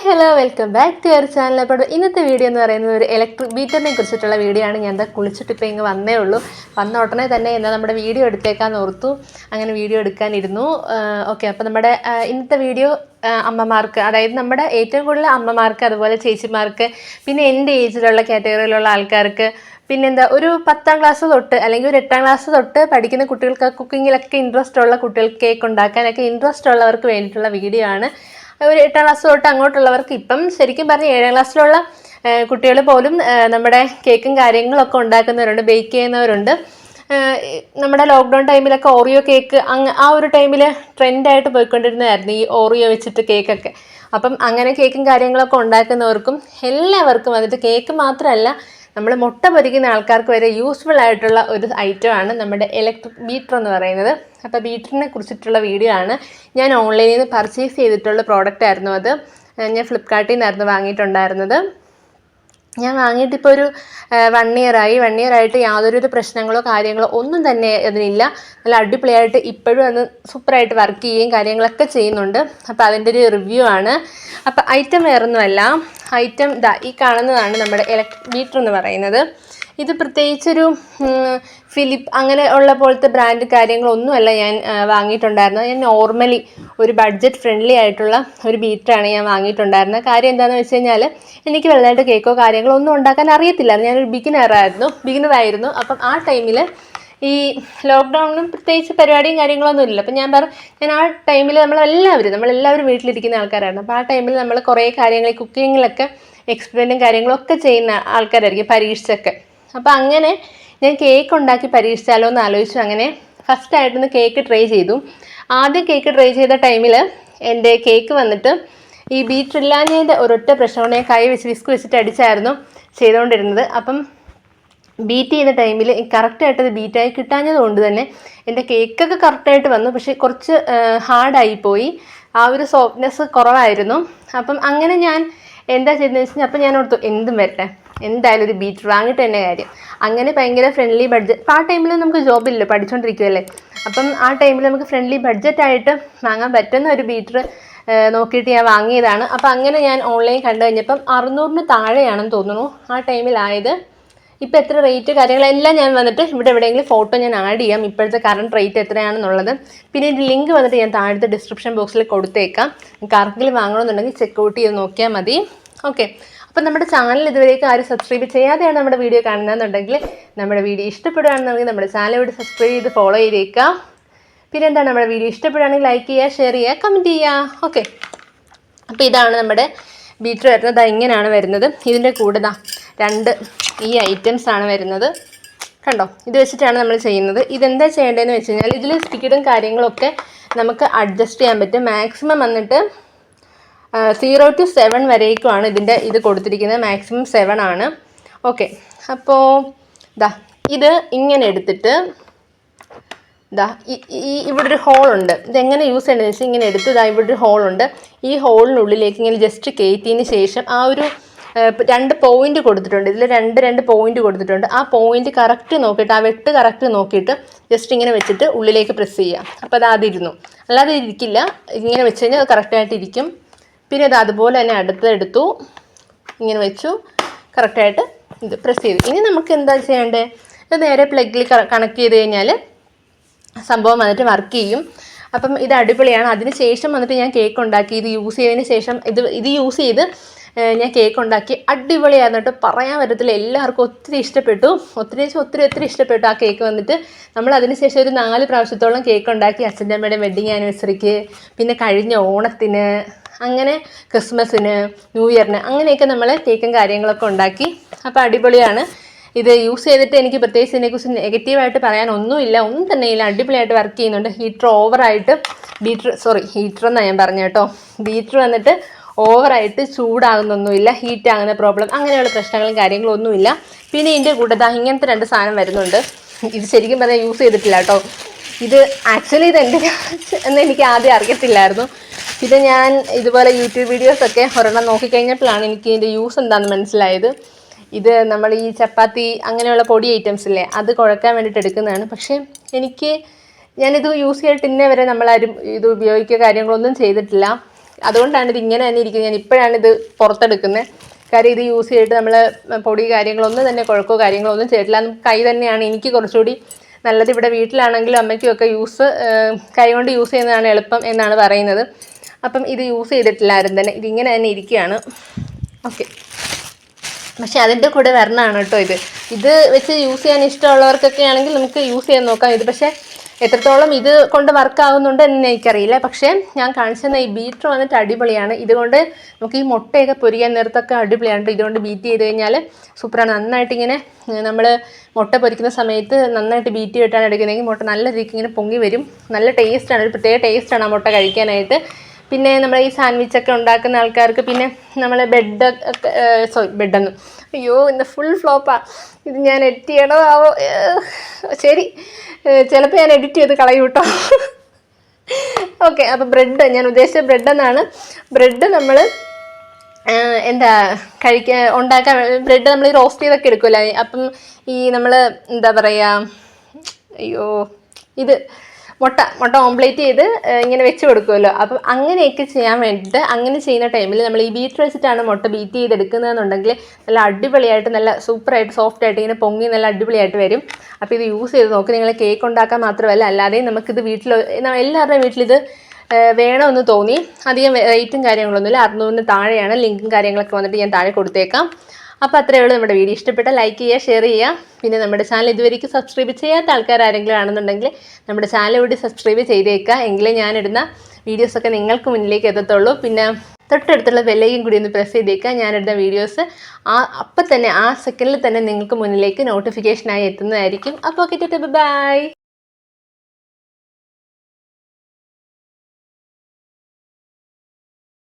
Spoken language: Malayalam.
Hello welcome back to our channel. അപ്പോൾ ഇന്നത്തെ വീഡിയോ എന്ന് പറയുന്നത് ഒരു ഇലക്ട്രിക് ബീറ്ററിനെ കുറിച്ചിട്ടുള്ള വീഡിയോ ആണ്. ഞാൻ എന്താ കുളിച്ചിട്ട് ഇപ്പോൾ ഇങ്ങ് വന്നേ ഉള്ളൂ. വന്ന ഉടനെ തന്നെ എന്നാൽ നമ്മുടെ വീഡിയോ എടുത്തേക്കാന്ന് ഓർത്തു. അങ്ങനെ വീഡിയോ എടുക്കാനിരുന്നു. ഓക്കെ, അപ്പോൾ നമ്മുടെ ഇന്നത്തെ വീഡിയോ അമ്മമാർക്ക്, അതായത് നമ്മുടെ ഏറ്റവും കൂടുതൽ അമ്മമാർക്ക്, അതുപോലെ ചേച്ചിമാർക്ക്, പിന്നെ എൻ്റെ ഏജിലുള്ള കാറ്റഗറിയിലുള്ള ആൾക്കാർക്ക്, പിന്നെന്താ ഒരു 10ാം ക്ലാസ് തൊട്ട് അല്ലെങ്കിൽ ഒരു 8ാം ക്ലാസ് തൊട്ട് പഠിക്കുന്ന കുട്ടികൾക്ക്, കുക്കിങ്ങിലൊക്കെ ഇൻട്രസ്റ്റ് ഉള്ള കുട്ടികൾക്ക്, കേക്ക് ഉണ്ടാക്കാനൊക്കെ ഇൻട്രസ്റ്റ് ഉള്ളവർക്ക് വേണ്ടിയിട്ടുള്ള വീഡിയോ ആണ്. ഒരു 8ാം ക്ലാസ് തൊട്ട് അങ്ങോട്ടുള്ളവർക്ക്, ഇപ്പം ശരിക്കും പറഞ്ഞ് 7ാം ക്ലാസ്സിലുള്ള കുട്ടികൾ പോലും നമ്മുടെ കേക്കും കാര്യങ്ങളൊക്കെ ഉണ്ടാക്കുന്നവരുണ്ട്, ബേക്ക് ചെയ്യുന്നവരുണ്ട്. നമ്മുടെ ലോക്ക്ഡൗൺ ടൈമിലൊക്കെ ഓറിയോ കേക്ക് ആ ഒരു ടൈമിൽ ട്രെൻഡായിട്ട് പോയിക്കൊണ്ടിരുന്നതായിരുന്നു ഈ ഓറിയോ വെച്ചിട്ട് കേക്കൊക്കെ. അപ്പം അങ്ങനെ കേക്കും കാര്യങ്ങളൊക്കെ ഉണ്ടാക്കുന്നവർക്കും എല്ലാവർക്കും വന്നിട്ട് കേക്ക് മാത്രമല്ല, നമ്മൾ മുട്ട പൊരിക്കുന്ന ആൾക്കാർക്ക് വരെ യൂസ്ഫുൾ ആയിട്ടുള്ള ഒരു ഐറ്റമാണ് നമ്മുടെ ഇലക്ട്രിക് ബീറ്റർ എന്ന് പറയുന്നത്. അപ്പോൾ ബീറ്ററിനെ കുറിച്ചിട്ടുള്ള വീഡിയോ ആണ്. ഞാൻ ഓൺലൈനിൽ നിന്ന് പർച്ചേസ് ചെയ്തിട്ടുള്ള പ്രോഡക്റ്റ് ആയിരുന്നു അത്. ഞാൻ ഫ്ലിപ്കാർട്ടിൽ നിന്നായിരുന്നു വാങ്ങിയിട്ടുണ്ടായിരുന്നത്. ഞാൻ വാങ്ങിയിട്ട് ഇപ്പോൾ ഒരു 1 ഇയർ ആയിട്ട് യാതൊരുവിധ പ്രശ്നങ്ങളോ കാര്യങ്ങളോ ഒന്നും തന്നെ അതിനില്ല. നല്ല അടിപൊളിയായിട്ട് ഇപ്പോഴും അത് സൂപ്പറായിട്ട് വർക്ക് ചെയ്യുകയും കാര്യങ്ങളൊക്കെ ചെയ്യുന്നുണ്ട്. അപ്പോൾ അതിൻ്റെ ഒരു റിവ്യൂ ആണ്. അപ്പോൾ ഐറ്റം വേറൊന്നുമല്ല, ഐറ്റം ഈ കാണുന്നതാണ് നമ്മുടെ ഇലക്ട്രിക് ബീറ്റർ എന്ന് പറയുന്നത്. ഇത് പ്രത്യേകിച്ചൊരു ഫിലിപ്പ് അങ്ങനെ ഉള്ള പോലത്തെ ബ്രാൻഡ് കാര്യങ്ങളൊന്നുമല്ല ഞാൻ വാങ്ങിയിട്ടുണ്ടായിരുന്നത്. ഞാൻ നോർമലി ഒരു ബഡ്ജറ്റ് ഫ്രണ്ട്ലി ആയിട്ടുള്ള ഒരു ബീറ്ററാണ് ഞാൻ വാങ്ങിയിട്ടുണ്ടായിരുന്നത്. കാര്യം എന്താണെന്ന് വെച്ച് കഴിഞ്ഞാൽ, എനിക്ക് വലുതായിട്ട് കേക്കോ കാര്യങ്ങളോ ഒന്നും ഉണ്ടാക്കാൻ അറിയത്തില്ലായിരുന്നു. ഞാനൊരു ബിഗിനറായിരുന്നു. അപ്പം ആ ടൈമിൽ ഈ ലോക്ക്ഡൗണിനും പ്രത്യേകിച്ച് പരിപാടിയും കാര്യങ്ങളൊന്നും ഇല്ല. അപ്പം ഞാൻ ആ ടൈമിൽ നമ്മളെല്ലാവരും വീട്ടിലിരിക്കുന്ന ആൾക്കാരായിരുന്നു. അപ്പോൾ ആ ടൈമിൽ നമ്മൾ കുറേ കാര്യങ്ങൾ കുക്കിങ്ങിലൊക്കെ എക്സ്പെരിമെൻറ്റും കാര്യങ്ങളൊക്കെ ചെയ്യുന്ന ആൾക്കാരായിരിക്കും, പരീക്ഷിച്ചൊക്കെ. അപ്പോൾ അങ്ങനെ ഞാൻ കേക്ക് ഉണ്ടാക്കി പരീക്ഷിച്ചാലോ എന്ന് ആലോചിച്ചു. അങ്ങനെ ഫസ്റ്റായിട്ടൊന്ന് കേക്ക് ട്രൈ ചെയ്തു. ആദ്യം കേക്ക് ട്രൈ ചെയ്ത ടൈമിൽ എൻ്റെ കേക്ക് വന്നിട്ട് ഈ ബീറ്റർ ഇല്ലാഞ്ഞതിൻ്റെ ഒരൊറ്റ പ്രശ്നം കൊണ്ട് ഞാൻ കൈ വെച്ച് വിസ്ക് വെച്ചിട്ട് അടിച്ചായിരുന്നു ചെയ്തുകൊണ്ടിരുന്നത്. അപ്പം ബീറ്റ് ചെയ്യുന്ന ടൈമിൽ കറക്റ്റായിട്ടത് ബീറ്റായി കിട്ടാഞ്ഞത് കൊണ്ട് തന്നെ എൻ്റെ കേക്കൊക്കെ കറക്റ്റായിട്ട് വന്നു, പക്ഷേ കുറച്ച് ഹാർഡായിപ്പോയി. ആ ഒരു സോഫ്റ്റ്നെസ് കുറവായിരുന്നു. അപ്പം അങ്ങനെ ഞാൻ എന്താ ചെയ്തതെന്ന് വെച്ച് കഴിഞ്ഞാൽ, അപ്പം ഞാൻ ഓർത്തു എന്തും വരട്ടെ, എന്തായാലും ഒരു ബീറ്റർ വാങ്ങിയിട്ട് തന്നെ കാര്യം. അങ്ങനെ ഭയങ്കര ഫ്രണ്ട്ലി ബഡ്ജറ്റ്, ആ ടൈമിൽ നമുക്ക് ജോബില്ല, പഠിച്ചുകൊണ്ടിരിക്കുമല്ലേ. അപ്പം ആ ടൈമിൽ നമുക്ക് ഫ്രണ്ട്ലി ബഡ്ജറ്റായിട്ട് വാങ്ങാൻ പറ്റുന്ന ഒരു ബീറ്റർ നോക്കിയിട്ട് ഞാൻ വാങ്ങിയതാണ്. അപ്പം അങ്ങനെ ഞാൻ ഓൺലൈൻ കണ്ടു കഴിഞ്ഞപ്പം 600-ന് താഴെയാണെന്ന് തോന്നുന്നു ആ ടൈമിലായത്. ഇപ്പോൾ എത്ര റേറ്റ് കാര്യങ്ങളെല്ലാം ഞാൻ വന്നിട്ട് ഇവിടെ എവിടെയെങ്കിലും ഫോട്ടോ ഞാൻ ആഡ് ചെയ്യാം, ഇപ്പോഴത്തെ കറണ്ട് റേറ്റ് എത്രയാണെന്നുള്ളത്. പിന്നെ ഇതിൻ്റെ ലിങ്ക് വന്നിട്ട് ഞാൻ താഴത്തെ ഡിസ്ക്രിപ്ഷൻ ബോക്സിൽ കൊടുത്തേക്കാം. നിങ്ങൾക്ക് ആർക്കെങ്കിലും വാങ്ങണമെന്നുണ്ടെങ്കിൽ ചെക്കൗട്ട് ചെയ്ത് നോക്കിയാൽ മതി. ഓക്കെ, അപ്പോൾ നമ്മുടെ ചാനൽ ഇതുവരേക്കും ആരും സബ്സ്ക്രൈബ് ചെയ്യാതെയാണ് നമ്മുടെ വീഡിയോ കാണുന്നതെന്നുണ്ടെങ്കിൽ, നമ്മുടെ വീഡിയോ ഇഷ്ടപ്പെടുകയാണെന്നുണ്ടെങ്കിൽ നമ്മുടെ ചാനൽ ഇവിടെ സബ്സ്ക്രൈബ് ചെയ്ത് ഫോളോ ചെയ്തേക്കാം. പിന്നെ എന്താണ്, നമ്മുടെ വീഡിയോ ഇഷ്ടപ്പെടുകയാണെങ്കിൽ ലൈക്ക് ചെയ്യുക, ഷെയർ ചെയ്യുക, കമൻറ്റ് ചെയ്യുക. ഓക്കെ, അപ്പോൾ ഇതാണ് നമ്മുടെ ബീറ്റർ വരുന്നത്. ഇങ്ങനെയാണ് വരുന്നത്. ഇതിൻ്റെ കൂടെ 2 ഈ ഐറ്റംസ് ആണ് വരുന്നത്. കണ്ടോ, ഇത് വെച്ചിട്ടാണ് നമ്മൾ ചെയ്യുന്നത്. ഇതെന്താ ചെയ്യേണ്ടതെന്ന് വെച്ച് കഴിഞ്ഞാൽ, ഇതിൽ സ്പീഡും കാര്യങ്ങളൊക്കെ നമുക്ക് അഡ്ജസ്റ്റ് ചെയ്യാൻ പറ്റും. മാക്സിമം വന്നിട്ട് 0 to 7 വരേക്കുമാണ് ഇതിൻ്റെ ഇത് കൊടുത്തിരിക്കുന്നത്. മാക്സിമം 7 ആണ്. ഓക്കെ, അപ്പോൾ ഇത് ഇങ്ങനെ എടുത്തിട്ട് ഇവിടെ ഒരു ഹോളുണ്ട്. ഇതെങ്ങനെ യൂസ് ചെയ്യേണ്ടതെന്ന് വെച്ചാൽ, ഇങ്ങനെ എടുത്ത് ഇവിടെ ഒരു ഹോളുണ്ട്. ഈ ഹോളിനുള്ളിലേക്ക് ഇങ്ങനെ ജസ്റ്റ് കയറ്റിയതിന് ശേഷം ആ ഒരു 2 പോയിന്റ് കൊടുത്തിട്ടുണ്ട്. ഇതിൽ 2 പോയിന്റ് കൊടുത്തിട്ടുണ്ട്. ആ പോയിന്റ് കറക്റ്റ് നോക്കിയിട്ട്, ആ വെട്ട് കറക്റ്റ് നോക്കിയിട്ട് ജസ്റ്റ് ഇങ്ങനെ വെച്ചിട്ട് ഉള്ളിലേക്ക് പ്രസ് ചെയ്യുക. അപ്പോൾ അത് അതിരുന്നു, അല്ലാതെ ഇരിക്കില്ല. ഇങ്ങനെ വെച്ച് കഴിഞ്ഞാൽ അത് കറക്റ്റായിട്ട് ഇരിക്കും. പിന്നെ അത് അതുപോലെ തന്നെ അടുത്തെടുത്തു, ഇങ്ങനെ വെച്ചു, കറക്റ്റായിട്ട് ഇത് പ്രസ് ചെയ്തു. ഇനി നമുക്ക് എന്താ ചെയ്യേണ്ടത്, ഇത് നേരെ പ്ലഗിൽ കണക്ട് ചെയ്ത് കഴിഞ്ഞാൽ സംഭവം വന്നിട്ട് വർക്ക് ചെയ്യും. അപ്പം ഇത് അടിപൊളിയാണ്. അതിന് ശേഷം വന്നിട്ട് ഞാൻ കേക്ക് ഉണ്ടാക്കി. ഇത് യൂസ് ചെയ്തതിന് ശേഷം ഇത് യൂസ് ചെയ്ത് ഞാൻ കേക്ക് ഉണ്ടാക്കി. അടിപൊളിയായിരുന്നു കേട്ടോ, പറയാൻ പറ്റത്തില്ല. എല്ലാവർക്കും ഒത്തിരി ഇഷ്ടപ്പെട്ടു, ഒത്തിരി ഇഷ്ടപ്പെട്ടു ആ കേക്ക് വന്നിട്ട്. നമ്മൾ അതിന് ശേഷം ഒരു 4 പ്രാവശ്യത്തോളം കേക്ക് ഉണ്ടാക്കി. അച്ഛൻ്റെ അമ്മയുടെ വെഡ്ഡിങ് ആനിവേഴ്സറിക്ക്, പിന്നെ കഴിഞ്ഞ ഓണത്തിന്, അങ്ങനെ ക്രിസ്മസിന്, ന്യൂ ഇയറിന്, അങ്ങനെയൊക്കെ നമ്മൾ കേക്കും കാര്യങ്ങളൊക്കെ ഉണ്ടാക്കി. അപ്പോൾ അടിപൊളിയാണ്. ഇത് യൂസ് ചെയ്തിട്ട് എനിക്ക് പ്രത്യേകിച്ച് ഇതിനെക്കുറിച്ച് നെഗറ്റീവായിട്ട് പറയാനൊന്നുമില്ല, ഒന്നും തന്നെ ഇല്ല. അടിപൊളിയായിട്ട് വർക്ക് ചെയ്യുന്നുണ്ട്. ഹീറ്റർ എന്നാണ് ഞാൻ പറഞ്ഞത് കേട്ടോ. ബീറ്റർ വന്നിട്ട് ഓവറായിട്ട് ചൂടാകുന്നൊന്നുമില്ല, ഹീറ്റ് ആകുന്ന പ്രോബ്ലം അങ്ങനെയുള്ള പ്രശ്നങ്ങളും കാര്യങ്ങളും ഒന്നുമില്ല. പിന്നെ ഇതിൻ്റെ കൂടെ ഇങ്ങനത്തെ 2 സാധനം വരുന്നുണ്ട്. ഇത് ശരിക്കും പറഞ്ഞാൽ യൂസ് ചെയ്തിട്ടില്ല കേട്ടോ. ഇത് ആക്ച്വലി ഇത് എൻ്റെ എന്ന് എനിക്ക് ആദ്യം അറിയത്തില്ലായിരുന്നു. പിന്നെ ഞാൻ ഇതുപോലെ യൂട്യൂബ് വീഡിയോസൊക്കെ ഒരെണ്ണം നോക്കിക്കഴിഞ്ഞപ്പോഴാണ് എനിക്ക് ഇതിൻ്റെ യൂസ് എന്താണെന്ന് മനസ്സിലായത്. ഇത് നമ്മൾ ഈ ചപ്പാത്തി അങ്ങനെയുള്ള പൊടി ഐറ്റംസ് ഇല്ലേ, അത് കുഴക്കാൻ വേണ്ടിയിട്ട് എടുക്കുന്നതാണ്. പക്ഷേ ഞാനിത് യൂസ് ചെയ്തിട്ട് ഇന്നേ വരെ നമ്മളാരും ഇത് ഉപയോഗിക്കുക കാര്യങ്ങളൊന്നും ചെയ്തിട്ടില്ല. അതുകൊണ്ടാണ് ഇത് ഇങ്ങനെ തന്നെ ഇരിക്കുന്നത്. ഞാൻ ഇപ്പോഴാണ് ഇത് പുറത്തെടുക്കുന്നത്. കാര്യം ഇത് യൂസ് ചെയ്തിട്ട് നമ്മൾ പൊടി കാര്യങ്ങളൊന്നും തന്നെ കുഴക്കമോ കാര്യങ്ങളോ ഒന്നും ചെയ്തിട്ടില്ല. കൈ തന്നെയാണ് എനിക്ക് കുറച്ചുകൂടി നല്ലത്. ഇവിടെ വീട്ടിലാണെങ്കിലും അമ്മയ്ക്കും ഒക്കെ കൈ കൊണ്ട് യൂസ് ചെയ്യുന്നതാണ് എളുപ്പം എന്നാണ് പറയുന്നത്. അപ്പം ഇത് യൂസ് ചെയ്തിട്ടില്ലായിരുന്നു തന്നെ, ഇതിങ്ങനെ തന്നെ ഇരിക്കുകയാണ്. ഓക്കെ, പക്ഷെ അതിൻ്റെ കൂടെ വരണമാണ് കേട്ടോ ഇത് വെച്ച് യൂസ് ചെയ്യാൻ ഇഷ്ടമുള്ളവർക്കൊക്കെ ആണെങ്കിൽ നമുക്ക് യൂസ് ചെയ്യാൻ നോക്കാം. ഇത് പക്ഷേ എത്രത്തോളം ഇത് കൊണ്ട് വർക്കാവുന്നുണ്ട് എന്ന് എനിക്കറിയില്ല. പക്ഷേ ഞാൻ കാണിച്ചെന്ന ഈ ബീറ്റർ വന്നിട്ട് അടിപൊളിയാണ്. ഇതുകൊണ്ട് നമുക്ക് ഈ മുട്ടയൊക്കെ പൊരിക്കാൻ നേരത്തൊക്കെ അടിപൊളിയാണ്. ഇതുകൊണ്ട് ബീറ്റ് ചെയ്ത് കഴിഞ്ഞാൽ സൂപ്പറാണ്. നന്നായിട്ട് ഇങ്ങനെ നമ്മൾ മുട്ട പൊരിക്കുന്ന സമയത്ത് നന്നായിട്ട് ബീറ്റ് ചെയ്തിട്ടാണ് എടുക്കുന്നതെങ്കിൽ മുട്ട നല്ല രീതിക്ക് ഇങ്ങനെ പൊങ്ങി വരും. നല്ല ടേസ്റ്റാണ്, ഒരു പ്രത്യേക ടേസ്റ്റാണ് ആ മുട്ട കഴിക്കാനായിട്ട്. പിന്നെ നമ്മൾ ഈ സാൻഡ്വിച്ചൊക്കെ ഉണ്ടാക്കുന്ന ആൾക്കാർക്ക്, പിന്നെ നമ്മൾ ബെഡൊന്നും അയ്യോ ഇന്ന് ഫുൾ ഫ്ലോപ്പാണ്. ഇത് ഞാൻ എഡിറ്റ് ചെയ്യണതാവോ? ശരി, ചിലപ്പോൾ ഞാൻ എഡിറ്റ് ചെയ്ത് കളയും കേട്ടോ. ഓക്കെ, അപ്പോൾ ബ്രെഡ്, ഞാൻ ഉദ്ദേശിച്ച ബ്രെഡെന്നാണ്. ബ്രെഡ് നമ്മൾ ഉണ്ടാക്കാൻ ബ്രെഡ് നമ്മൾ ഈ റോസ്റ്റ് ചെയ്തൊക്കെ എടുക്കുമല്ലോ. അപ്പം ഈ നമ്മൾ എന്താ പറയുക, അയ്യോ ഇത് മുട്ട ഓംപ്ലേറ്റ് ചെയ്ത് ഇങ്ങനെ വെച്ച് കൊടുക്കുമല്ലോ. അപ്പം അങ്ങനെയൊക്കെ ചെയ്യാൻ വേണ്ടിയിട്ട്, അങ്ങനെ ചെയ്യുന്ന ടൈമിൽ നമ്മൾ ഈ ബീറ്റർ വെച്ചിട്ടാണ് മുട്ട ബീറ്റ് ചെയ്തെടുക്കുന്നതെന്നുണ്ടെങ്കിൽ നല്ല അടിപൊളിയായിട്ട്, നല്ല സൂപ്പറായിട്ട്, സോഫ്റ്റായിട്ട് ഇങ്ങനെ പൊങ്ങി നല്ല അടിപൊളിയായിട്ട് വരും. അപ്പോൾ ഇത് യൂസ് ചെയ്ത് നോക്ക്. നിങ്ങൾ കേക്ക് ഉണ്ടാക്കാൻ മാത്രമല്ല, അല്ലാതെയും നമുക്കിത് എല്ലാവരുടെയും വീട്ടിലിത് വേണമെന്ന് തോന്നി. അധികം റേറ്റും കാര്യങ്ങളൊന്നുമില്ല, 600 താഴെയാണ്. ലിങ്കും കാര്യങ്ങളൊക്കെ വന്നിട്ട് ഞാൻ താഴെ കൊടുത്തേക്കാം. അപ്പോൾ അത്രയേ ഉള്ളൂ. നമ്മുടെ വീഡിയോ ഇഷ്ടപ്പെട്ടാൽ ലൈക്ക് ചെയ്യുക, ഷെയർ ചെയ്യുക. പിന്നെ നമ്മുടെ ചാനൽ ഇതുവരെയ്ക്ക് സബ്സ്ക്രൈബ് ചെയ്യാത്ത ആൾക്കാർ ആരെങ്കിലും ആണെന്നുണ്ടെങ്കിൽ നമ്മുടെ ചാനൽ കൂടി സബ്സ്ക്രൈബ് ചെയ്തേക്കുക. എങ്കിലേ ഞാനിടുന്ന വീഡിയോസൊക്കെ നിങ്ങൾക്ക് മുന്നിലേക്ക് എത്തത്തുള്ളൂ. പിന്നെ തൊട്ടടുത്തുള്ള ബെല്ലൈക്കൻ കൂടി ഒന്ന് പ്രസ് ചെയ്തേക്കുക. ഞാനിടുന്ന വീഡിയോസ് അപ്പം തന്നെ ആ സെക്കൻഡിൽ തന്നെ നിങ്ങൾക്ക് മുന്നിലേക്ക് നോട്ടിഫിക്കേഷനായി എത്തുന്നതായിരിക്കും. അപ്പോൾ ഓക്കെ, ബൈ.